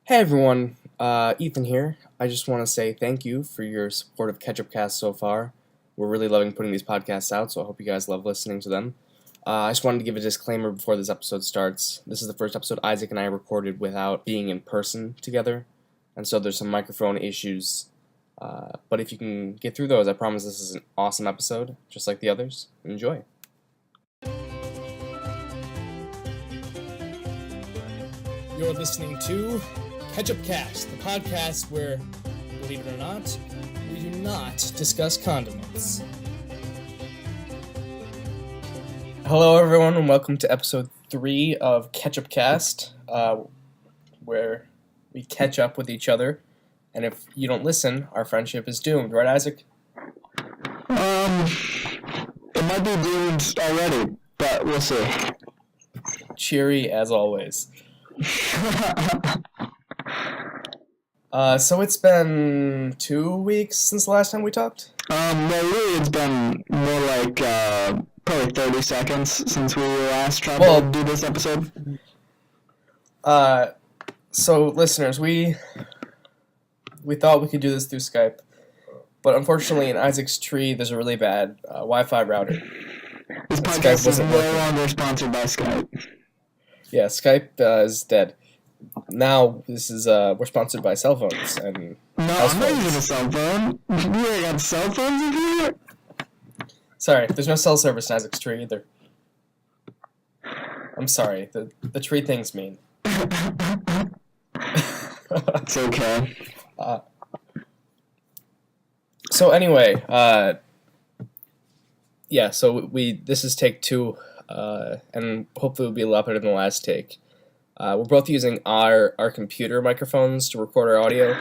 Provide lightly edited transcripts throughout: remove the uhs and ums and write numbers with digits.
Hey everyone, Ethan here. I just want to say thank you for your support of Catchupcast so far. We're really loving putting these podcasts out, so I hope you guys love listening to them. I just wanted to give a disclaimer before this episode starts. This is the first episode Isaac and I recorded without being in person together, and so there's some microphone issues. But if you can get through those, I promise this is an awesome episode, just like the others. Enjoy. You're listening to Catchupcast, the podcast where, believe it or not, we do not discuss condiments. Hello, everyone, and welcome to episode 3 of Catchupcast, where we catch up with each other. And if you don't listen, our friendship is doomed, right, Isaac? It might be doomed already, but we'll see. Cheery as always. So it's been 2 weeks since the last time we talked? No, really, it's been more like, probably 30 seconds since we last tried to do this episode. So listeners, we thought we could do this through Skype, but unfortunately in Isaac's tree there's a really bad Wi-Fi router. This podcast is no longer sponsored by Skype. Yeah, Skype is dead. Now this is we're sponsored by cell phones and I'm not using a cell phone. You ain't got cell phones in here? Sorry, there's no cell service in Isaac's tree either. I'm sorry, the tree thing's mean. It's okay. So anyway, so this is take 2, and hopefully it'll be a lot better than the last take. We're both using our computer microphones to record our audio.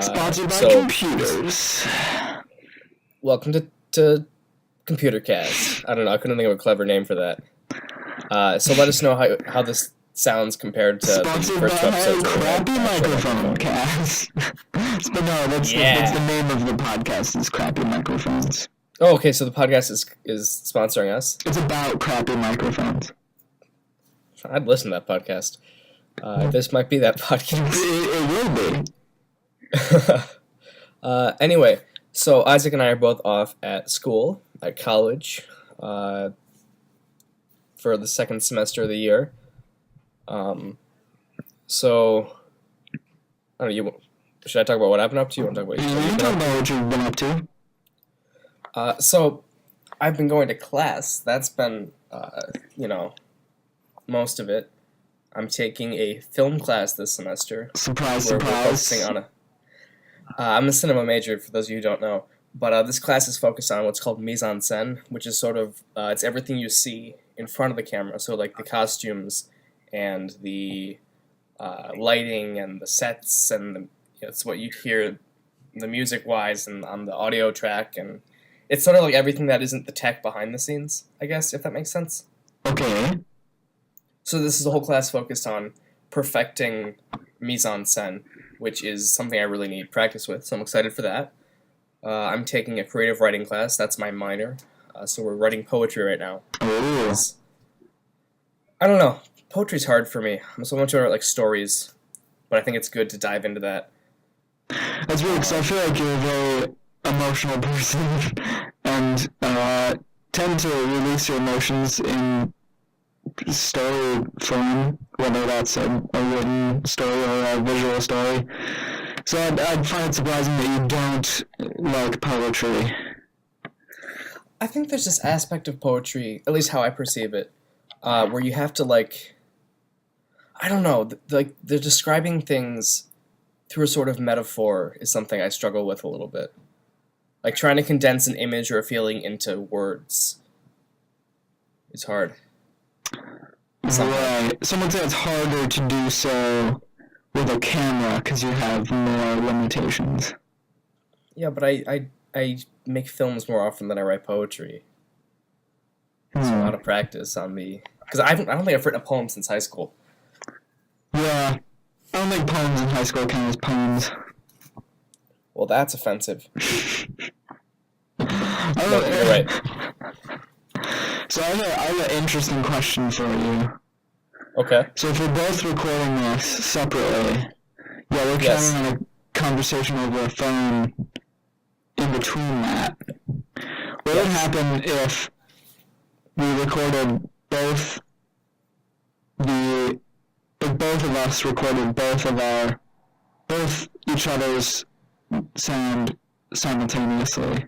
Sponsored by computers. Welcome to Computercast. I don't know, I couldn't think of a clever name for that. So let us know how this sounds compared to Sponsored the first by episodes. Crappy Microphone Cast. But no, that's the name of the podcast, is Crappy Microphones. Oh, okay, so the podcast is sponsoring us? It's about crappy microphones. I'd listen to that podcast. This might be that podcast. It will be. Anyway, so Isaac and I are both off at school, at college, for the second semester of the year. So, I don't know, should I talk about what I've been up to? You want to talk about you can talk about what you've been up to. So, I've been going to class. That's been, most of it. I'm taking a film class this semester. Surprise. We're focusing on I'm a cinema major, for those of you who don't know. But this class is focused on what's called mise en scène, which is sort of, it's everything you see in front of the camera. So, like, the costumes and the lighting and the sets and it's what you hear the music-wise and on the audio track. And it's sort of like everything that isn't the tech behind the scenes, I guess, if that makes sense. Okay. So this is a whole class focused on perfecting mise en scène, which is something I really need practice with, so I'm excited for that. I'm taking a creative writing class. That's my minor. So we're writing poetry right now. Ooh. I don't know. Poetry's hard for me. I'm so much about like stories, but I think it's good to dive into that. That's weird, because I feel like you're a very emotional person and tend to release your emotions in story form, whether that's a written story or a visual story. So I'd find it surprising that you don't like poetry. I think there's this aspect of poetry, at least how I perceive it, where you have to I don't know, they're describing things through a sort of metaphor is something I struggle with a little bit. Like trying to condense an image or a feeling into words is hard. Right. Some would say it's harder to do so with a camera because you have more limitations. Yeah, but I make films more often than I write poetry. There's a lot of practice on me. Because I don't think I've written a poem since high school. Yeah. I don't think poems in high school count as poems. Well, that's offensive. No, you're right. So I have an interesting question for you. Okay. So if we're both recording this separately, Yeah, we're Yes. carrying on a conversation over a phone in between that. What would happen if we recorded both of us recorded both each other's sound simultaneously?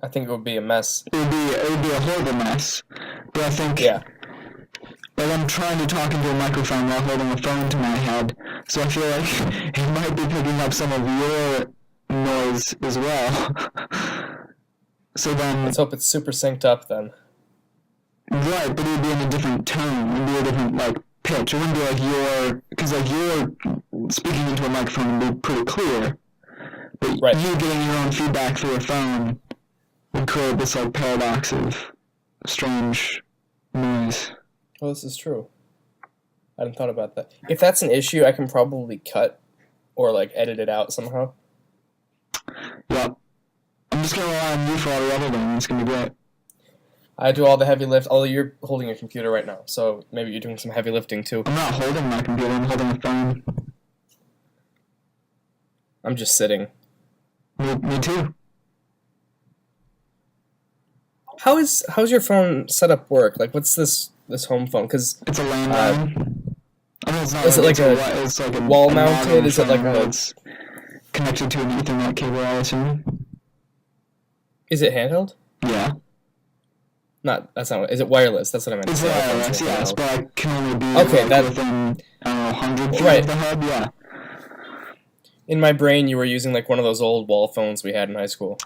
I think it would be a mess. It would be a horrible mess. But I think like I'm trying to talk into a microphone while holding a phone to my head, so I feel like it might be picking up some of your noise as well. So then, Let's hope it's super synced up then. right, but it would be in a different tone. It would be a different like pitch. It wouldn't be like because like you're speaking into a microphone would be pretty clear, but you getting your own feedback through a phone would create this like paradox of strange noise. Well, this is true. I hadn't thought about that. If that's an issue, I can probably cut or like edit it out somehow. Yep. I'm just gonna rely on you for all the editing. It's gonna be great. I do all the heavy lift. Although you're holding your computer right now, so maybe you're doing some heavy lifting too. I'm not holding my computer. I'm holding a phone. I'm just sitting. Me too. How's your phone setup work? Like, what's this home phone? Because it's a landline. I mean, it's not. Is like, it like it's like a wall mounted? Is it like it's connected to an Ethernet cable? I assume. Is it handheld? Yeah. That's not. Is it wireless? That's what I meant. It's wireless, yes, but I can only be within 100 feet of the hub. Yeah. In my brain, you were using like one of those old wall phones we had in high school.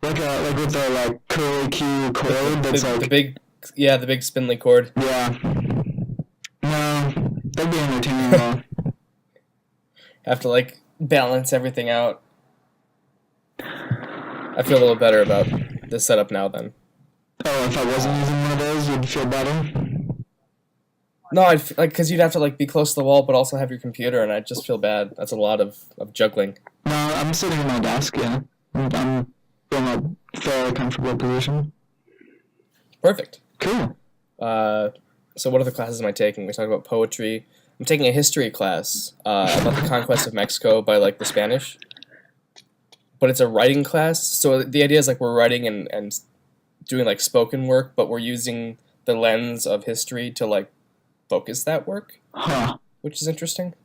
Like with the like curly Q cord that's like the big spindly cord. Yeah. No, that'd be entertaining though. Have to like balance everything out. I feel a little better about this setup now then. Oh, if I wasn't using one of those, you'd feel better? No, I'd because you'd have to like be close to the wall, but also have your computer, and I'd just feel bad. That's a lot of juggling. No, I'm sitting at my desk. Yeah, I'm in a fairly comfortable position. Perfect. Cool. So what other classes am I taking? We talked about poetry. I'm taking a history class about the conquest of Mexico by like the Spanish. But it's a writing class, so the idea is like we're writing and doing like spoken work, but we're using the lens of history to like focus that work, which is interesting.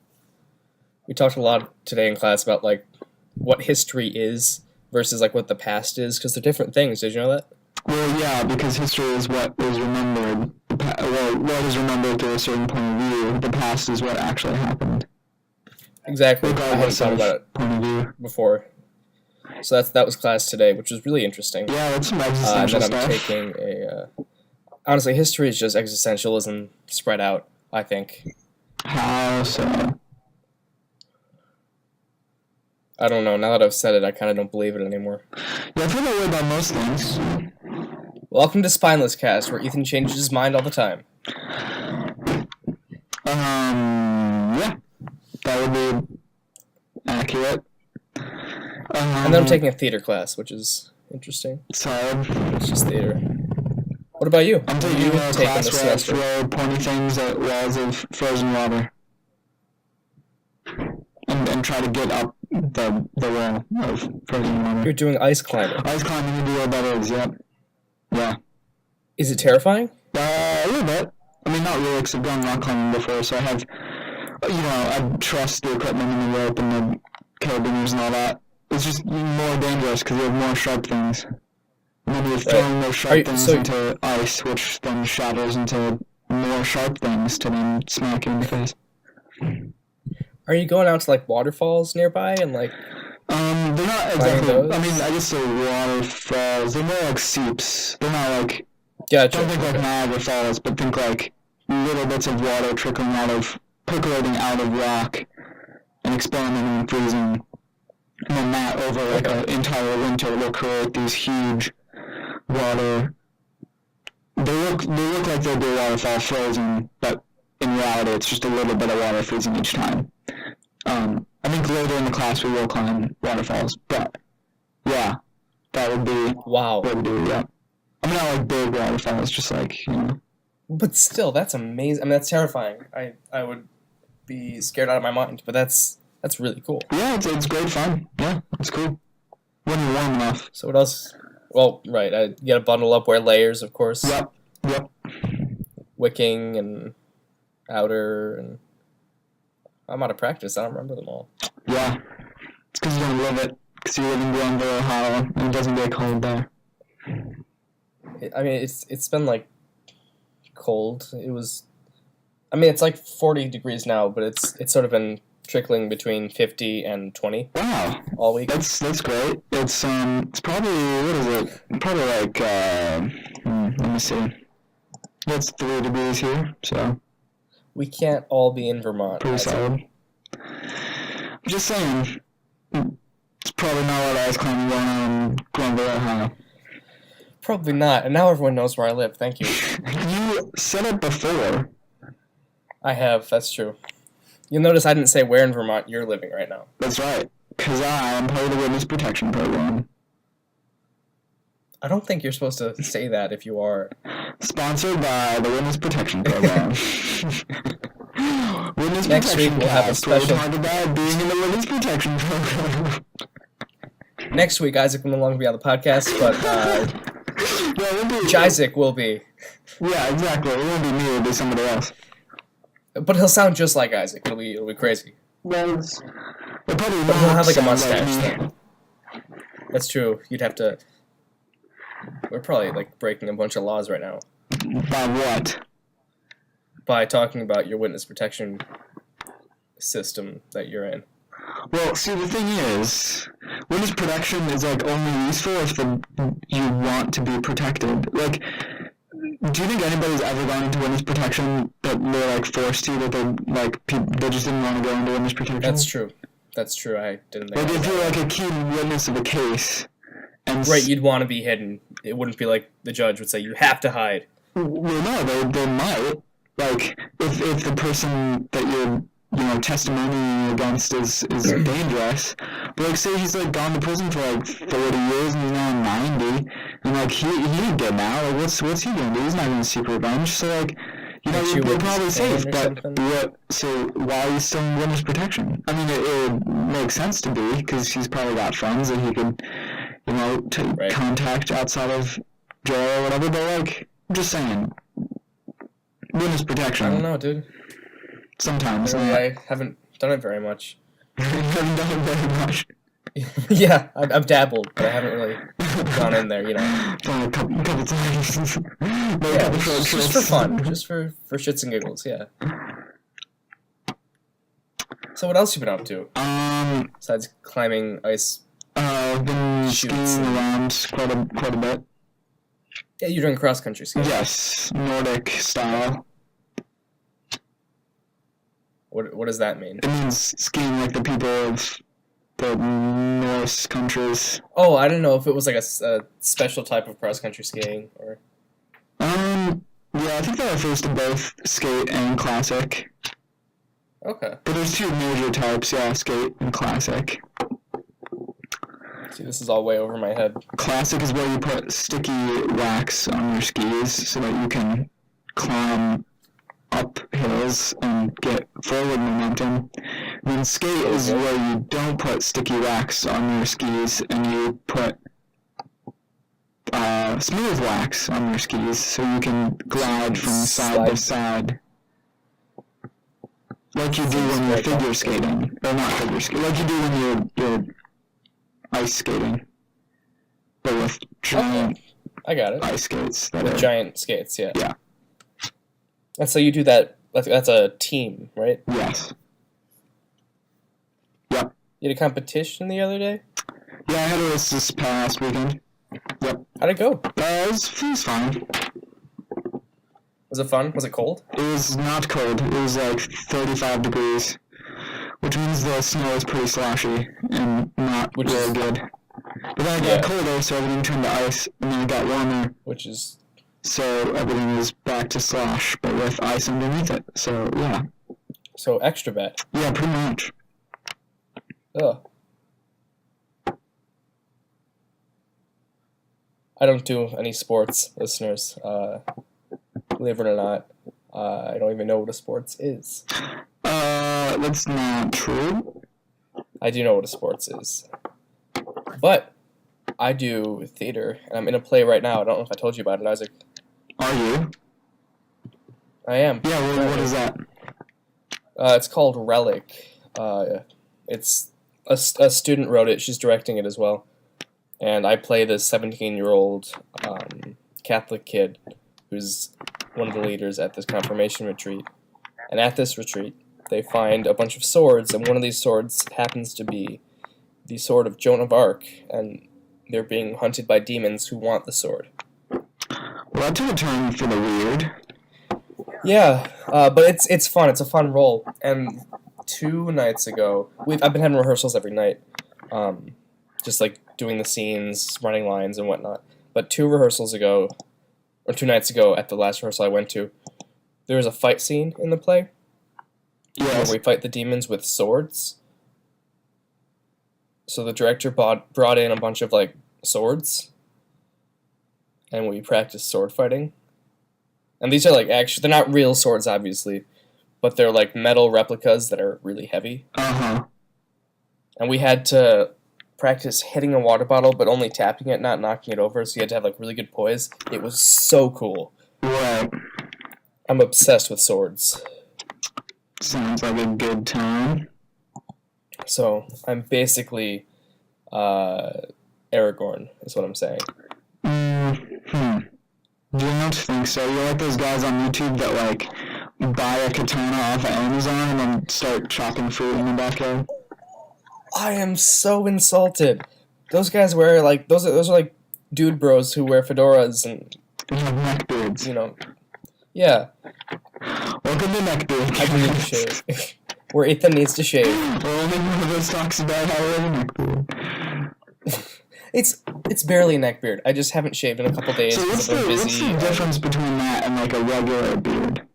We talked a lot today in class about like what history is versus like what the past is, because they're different things. Did you know that? Well, yeah, because history is what is remembered. What is remembered through a certain point of view. The past is what actually happened. Exactly. I hadn't thought about it point of view before. So that was class today, which was really interesting. Yeah, that's some existential and then I'm stuff. taking a... honestly, history is just existentialism spread out, I think. How so? I don't know. Now that I've said it, I kind of don't believe it anymore. Yeah, I feel that way about most things. Welcome to Spineless Cast, where Ethan changes his mind all the time. Yeah. That would be accurate. And then I'm taking a theater class, which is interesting. Solid. It's just theater. What about you? I'm taking a class where I throw pointy things at walls of frozen water. And try to get up the wall of frozen water. You're doing ice climbing. Ice climbing into where that is, yep. Yeah. Is it terrifying? A little bit. I mean, not really, because I've gone rock climbing before, so I have, I trust the equipment and the rope and the carabiners and all that. It's just more dangerous because you have more sharp things. And then you're throwing those sharp things into ice, which then shatters into more sharp things to then smack you in the face. Are you going out to like waterfalls nearby and like? They're not exactly. I mean, I guess they're waterfalls. They're more like seeps. They're not like. Gotcha. Don't think like Niagara Falls, but think like little bits of water percolating out of rock, and expanding and freezing. And then that over like an entire winter will create these huge water. They look like they'll be waterfall frozen, but in reality it's just a little bit of water freezing each time. I think later in the class we will climb waterfalls, but yeah, that would be wow. What we do, yeah. I mean, not like big waterfalls, just like, But still, that's amazing. I mean, that's terrifying. I would be scared out of my mind. But that's really cool. Yeah, it's great fun. Yeah, it's cool. When you're warm enough. So what else? Well, right, you gotta bundle up, wear layers, of course. Yep. Wicking and outer, and I'm out of practice. I don't remember them all. Yeah, it's because you don't live it. Because you live in Glenville, Ohio, and it doesn't get cold there. I mean, it's been like cold. It was. I mean, it's like 40 degrees now, but it's sort of been trickling between 50 and 20. Wow, all week. That's great. It's probably, what is it? Probably like let me see. It's 3 degrees here, so We can't all be in Vermont. pretty solid. I'm just saying, it's probably not a lot of ice climbing going on in Glenville, Ohio. Probably not. And now everyone knows where I live. Thank you. You said it before. I have. That's true. You'll notice I didn't say where in Vermont you're living right now. That's right, because I am part of the Witness Protection Program. I don't think you're supposed to say that if you are. Sponsored by the Witness Protection Program. Witness Next Protection week we'll have a Cast, special- We'll talk about being in the Witness Protection Program. Next week, Isaac will no longer be on the podcast, but Yeah, we'll be, Isaac will be. yeah, exactly. It won't be me, it'll be somebody else. But he'll sound just like Isaac. It'll be crazy. Well, But he'll have like a mustache thing. That's true. You'd have to. We're probably like breaking a bunch of laws right now By what? by talking about your witness protection system that you're in. Well, see, the thing is, witness protection is like only useful if you want to be protected. Like, do you think anybody's ever gone into witness protection that they're like forced to, that they just didn't want to go into witness protection? That's true. I didn't think Like, about if you're that. like a key witness of a case, and Right, you'd want to be hidden. It wouldn't be like the judge would say, you have to hide. well, no, they might. Like, if the person that you're testimony against is dangerous, but like, say he's like gone to prison for like 40 years and he's now 90, and like he'd get now. Like, what's he gonna do? He's not gonna seek revenge. So like, you're probably safe. But so why are you still in witness protection? I mean, it would make sense to be because he's probably got friends that he could, contact outside of jail or whatever. But like, I'm just saying, witness protection. I don't know, dude. Sometimes. I haven't done it very much. You haven't done it very much. Yeah, I've dabbled, but I haven't really gone in there, Done a couple times. Yeah, just for fun. Just for shits and giggles, yeah. So what else you been up to? Besides climbing ice? I've been Shoots. skiing around quite a bit. Yeah, you're doing cross-country skiing. Yes, Nordic style. What does that mean? It means skiing like the people of the Norse countries. Oh, I didn't know if it was like a special type of cross-country skiing, or... Yeah, I think that refers to both skate and classic. Okay. But there's two major types, yeah, skate and classic. See, this is all way over my head. Classic is where you put sticky wax on your skis so that you can climb up hills and get forward momentum. Then skate is where you don't put sticky wax on your skis and you put smooth wax on your skis so you can glide from side to side. Like you do when you're figure skating. Or not figure skating. Like you do when you're ice skating. But with giant I got it. ice skates. With giant skates, yeah. Yeah. And so you do that, that's a team, right? Yes. Yep. You had a competition the other day? Yeah, I had a race this past weekend. Yep. How'd it go? It was fine. Was it fun? Was it cold? It was not cold. It was like 35 degrees, which means the snow is pretty sloshy and not really good. But then it got colder, so everything turned to ice, and then it got warmer. So everything is back to slosh, but with ice underneath it. So, yeah. So extra bad. Yeah, pretty much. Ugh. I don't do any sports, listeners. Believe it or not, I don't even know what a sports is. That's not true. I do know what a sports is. But I do theater, and I'm in a play right now. I don't know if I told you about it, Isaac. Are you? I am. Yeah, what is that? It's called Relic. It's a student wrote it. She's directing it as well. And I play this 17-year-old Catholic kid who's one of the leaders at this confirmation retreat. And at this retreat, they find a bunch of swords, and one of these swords happens to be the sword of Joan of Arc, and they're being hunted by demons who want the sword. Well, that took a turn for the weird. Yeah, but it's fun. It's a fun role. And 2 nights ago, I've been having rehearsals every night, just like doing the scenes, running lines, and whatnot. But 2 nights ago, at the last rehearsal I went to, there was a fight scene in the play. Yes. Where we fight the demons with swords. So the director brought in a bunch of like swords, and we practiced sword fighting. And these are like they're not real swords, obviously, but they're like metal replicas that are really heavy. Uh-huh. And we had to practice hitting a water bottle, but only tapping it, not knocking it over. So you had to have like really good poise. It was so cool. Right. I'm obsessed with swords. Sounds like a good time. So I'm basically Aragorn, is what I'm saying. You don't think so? You're like those guys on YouTube that like buy a katana off of Amazon and then start chopping fruit in the backyard. I am so insulted. Those guys wear like those are like dude bros who wear fedoras and They have neck beards. you know, yeah. Welcome to neck beard. I need to shave. Where Ethan needs to shave. Only one of us talks about how we have a neck beard. It's barely a neck beard. I just haven't shaved in a couple days So because what's I've been busy. the difference between that and like a regular beard?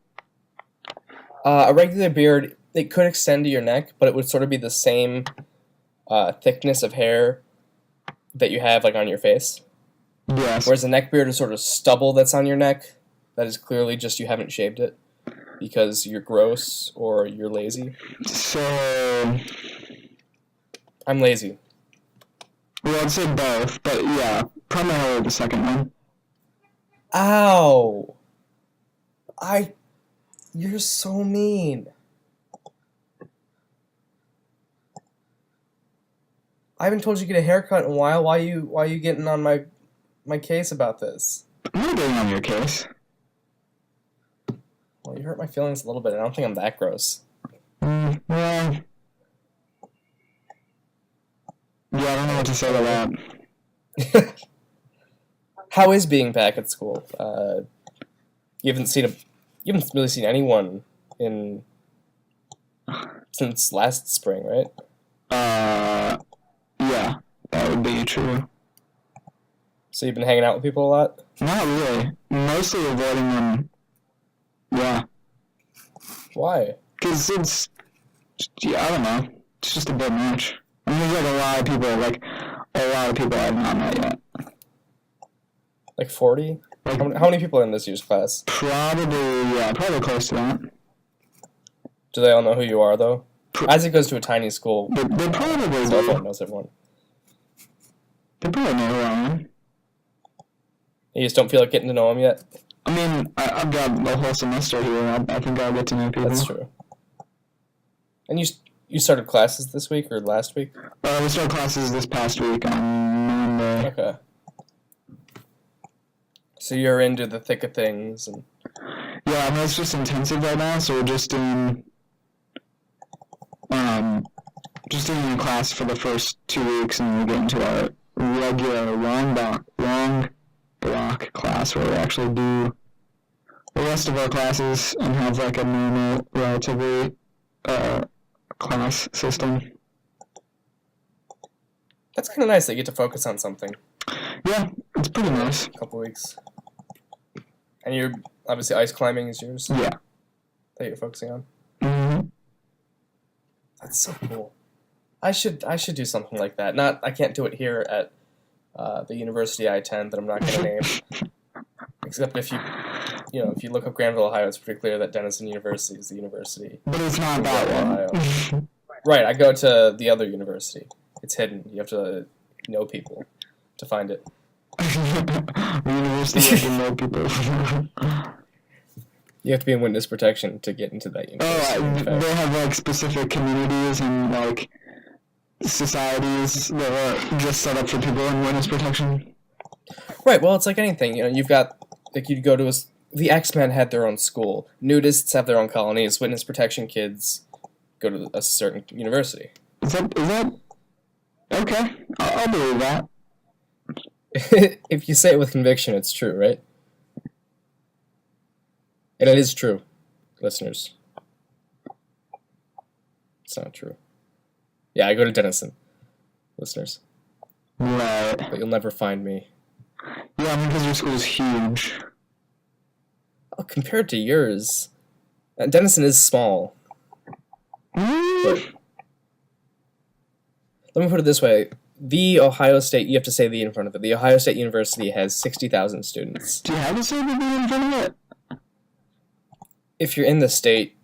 A regular beard, it could extend to your neck, but it would sort of be the same thickness of hair that you have like on your face. Yes. Whereas a neck beard is sort of stubble that's on your neck. That is clearly just you haven't shaved it because you're gross or you're lazy. So, I'm lazy. well, I'd say both, but yeah, primarily the second one. Ow! You're so mean. I haven't told you to get a haircut in a while. Why are you getting on my case about this? I'm not getting on your case. Well, you hurt my feelings a little bit. I don't think I'm that gross. Well, yeah, I don't know what to say to that. How is being back at school? You haven't really seen anyone since last spring, right? Yeah, that would be true. So you've been hanging out with people a lot? Not really. Mostly avoiding them. Yeah. Why? Because it's, yeah, I don't know. It's just a bit much. I mean, there's like a lot of people I've not met yet. Like 40? Like, How many people are in this year's class? probably close to that. Do they all know who you are, though? Isaac goes to a tiny school. They probably So everyone knows everyone. They probably know who I am. You just don't feel like getting to know them yet? I mean, I've got the whole semester here. I think I'll get to know people. That's true. And you started classes this week or last week? We started classes this past week on Monday. Okay. So you're into the thick of things. And Yeah, I mean, it's just intensive right now, so we're just doing a class for the first 2 weeks, and then we get into our regular long block class where we actually do the rest of our classes and have like a normal, relatively class system. that's kind of nice that you get to focus on something. Yeah, it's pretty nice. A couple weeks. And you're obviously ice climbing is yours Yeah. that you're focusing on. Mm-hmm. That's so cool. I should do something like that. I can't do it here at the university I attend that I'm not going to name Except if if you look up Granville, Ohio, it's pretty clear that Denison University is the university. But it's not in that Granville, one. Right, I go to the other university. It's hidden. You have to know people to find it. University of the know people. You have to be in witness protection to get into that university. They have like specific communities and like societies that are just set up for people in witness protection. Right. Well, it's like anything. You've got like you'd go to the X-Men had their own school. Nudists have their own colonies. Witness protection kids go to a certain university. Is that okay? I'll believe that. If you say it with conviction, it's true, right? And it is true, listeners. It's not true. Yeah, I go to Denison, listeners. Right. But you'll never find me. Yeah, because your school is huge. Oh, compared to yours, Denison is small. But let me put it this way. The Ohio State, you have to say the in front of it. The Ohio State University has 60,000 students. Do you have to say the V in front of it? If you're in the state,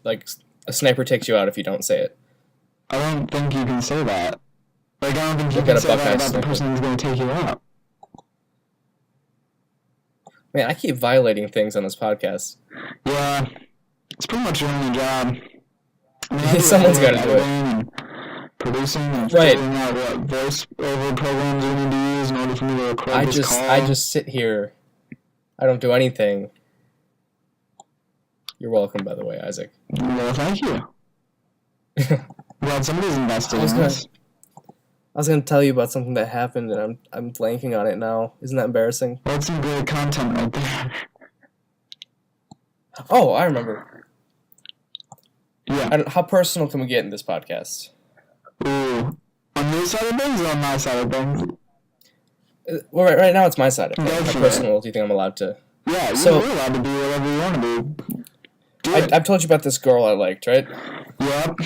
like, a sniper takes you out if you don't say it. I don't think you can say that. Like, I don't think you Look can at a say that Buckeye about the sniper. person who's going to take you out. Man, I keep violating things on this podcast. Yeah. It's pretty much your only job. I mean, Someone's got to do it. And producing and Right. figuring out what voice over programs you need to use in order for me to record this call. I just sit here. I don't do anything. You're welcome, by the way, Isaac. Well, thank you. Glad somebody's invested in this. I was gonna tell you about something that happened, and I'm blanking on it now. Isn't that embarrassing? That's some great content right there. Oh, I remember. Yeah. How personal can we get in this podcast? Ooh. On your side of things or on my side of things? Well, right now it's my side of things. Go How for personal do you think I'm allowed to? Yeah, So- you're allowed to do whatever you want to do. Do it. I've told you about this girl I liked, right? Yep.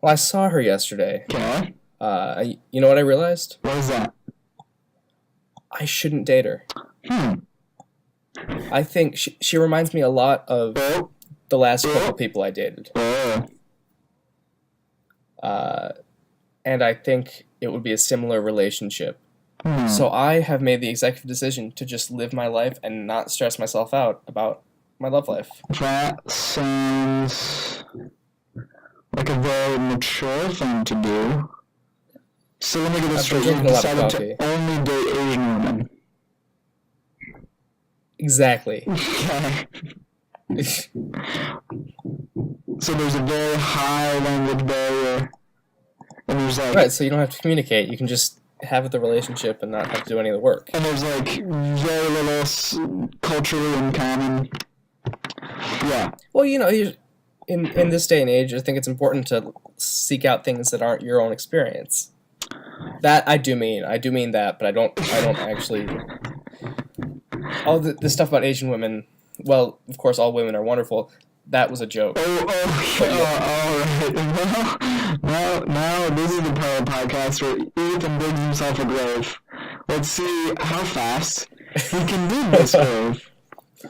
Well, I saw her yesterday. Okay. You know what I realized? What is that? I shouldn't date her. Hmm. I think she reminds me a lot of Oh. the last couple people I dated. Oh. And I think it would be a similar relationship. Hmm. So I have made the executive decision to just live my life and not stress myself out about my love life. That sounds like a very mature thing to do. So let me get this I've been straight. You've drinking a lot of decided to only date Asian women. Exactly. Okay. So there's a very high language barrier. And there's like... Right, so you don't have to communicate. You can just have the relationship and not have to do any of the work. And there's like very little culturally in common. Yeah. Well, in this day and age, I think it's important to seek out things that aren't your own experience. That I do mean that, but I don't actually. All this stuff about Asian women. Well, of course, all women are wonderful. That was a joke. All right. Well, now this is the part of the podcast where Ethan digs himself a grave. Let's see how fast he can dig this grave.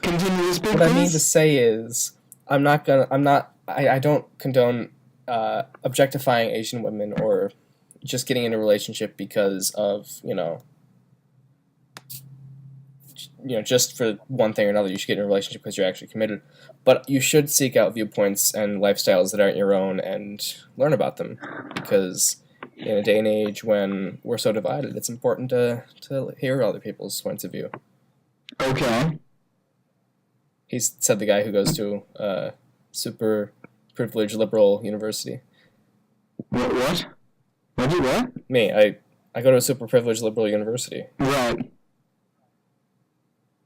Continue to speak. What I mean to say is, I don't condone objectifying Asian women or just getting in a relationship because of just for one thing or another. You should get in a relationship because you're actually committed, but you should seek out viewpoints and lifestyles that aren't your own and learn about them, because in a day and age when we're so divided, it's important to hear other people's points of view. Okay. He said the guy who goes to super privileged liberal university. What? What? Me, I go to a super privileged liberal university. Right.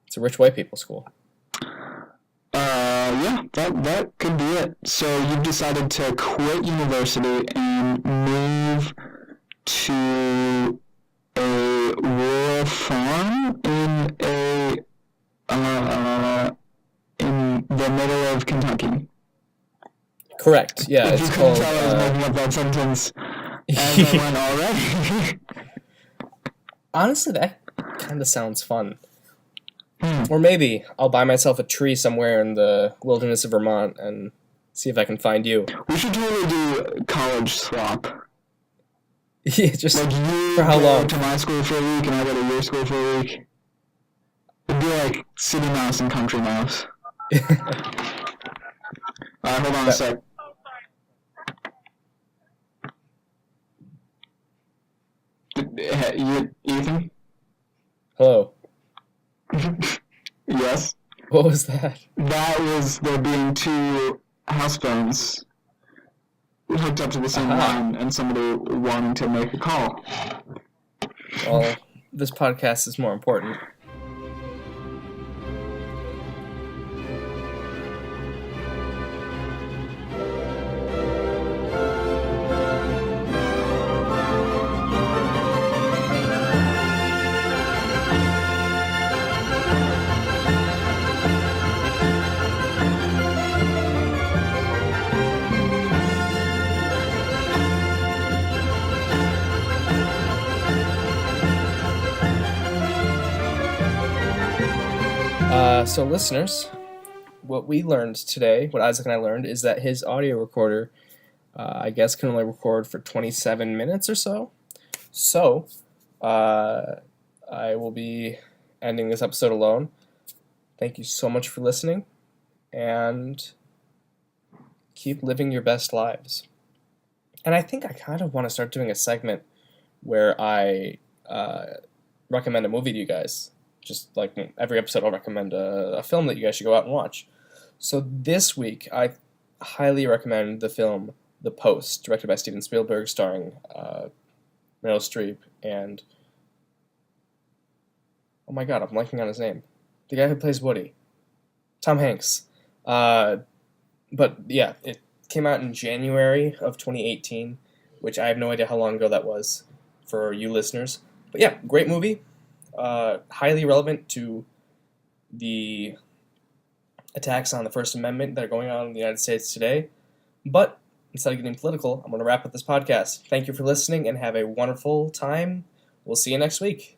It's a rich white people school. Yeah, that could be it. So you've decided to quit university and move to a rural farm in the middle of Kentucky. Correct. Yeah, If it's you couldn't called. tell, I was making up that sentence as I went already. Honestly, that kind of sounds fun. Or maybe I'll buy myself a tree somewhere in the wilderness of Vermont and see if I can find you. We should totally do college swap. Yeah, just Like you for how go long? to my school for a week and I go to your school for a week. It'd be like City Mouse and Country Mouse. Hold on a sec. Ethan? Hello. Yes? What was that? That was there being two house phones hooked up to the same line and somebody wanting to make a call. Well, this podcast is more important. So listeners, what we learned today, what Isaac and I learned, is that his audio recorder, I guess, can only record for 27 minutes or so. So, I will be ending this episode alone. Thank you so much for listening, and keep living your best lives. And I think I kind of want to start doing a segment where I recommend a movie to you guys. Just like every episode, I'll recommend a film that you guys should go out and watch. So this week, I highly recommend the film The Post, directed by Steven Spielberg, starring Meryl Streep and... oh my god, I'm blanking on his name. The guy who plays Woody. Tom Hanks. But yeah, it came out in January of 2018, which I have no idea how long ago that was for you listeners. But yeah, great movie. Highly relevant to the attacks on the First Amendment that are going on in the United States today. But instead of getting political, I'm going to wrap up this podcast. Thank you for listening and have a wonderful time. We'll see you next week.